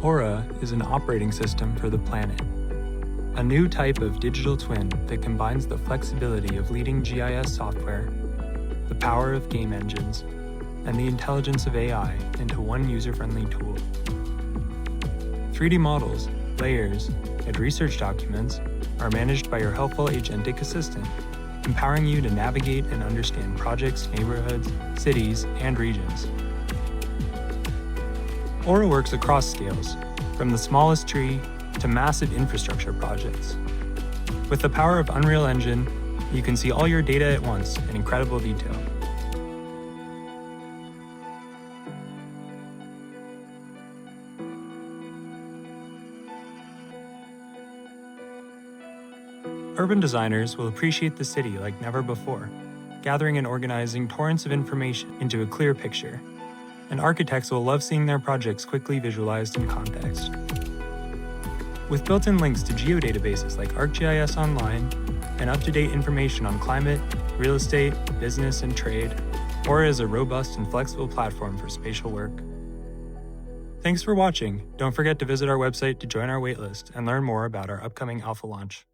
Aura is an operating system for the planet, a new type of digital twin that combines the flexibility of leading GIS software, the power of game engines, and the intelligence of AI into one user-friendly tool. 3D models, layers, and research documents are managed by your helpful agentic assistant, empowering you to navigate and understand projects, neighborhoods, cities, and regions. Aura works across scales, from the smallest tree to massive infrastructure projects. With the power of Unreal Engine, you can see all your data at once in incredible detail. Urban designers will appreciate the city like never before, gathering and organizing torrents of information into a clear picture. And architects will love seeing their projects quickly visualized in context. With built-in links to geodatabases like ArcGIS Online and up-to-date information on climate, real estate, business, and trade, Aura is a robust and flexible platform for spatial work. Thanks for watching. Don't forget to visit our website to join our waitlist and learn more about our upcoming alpha launch.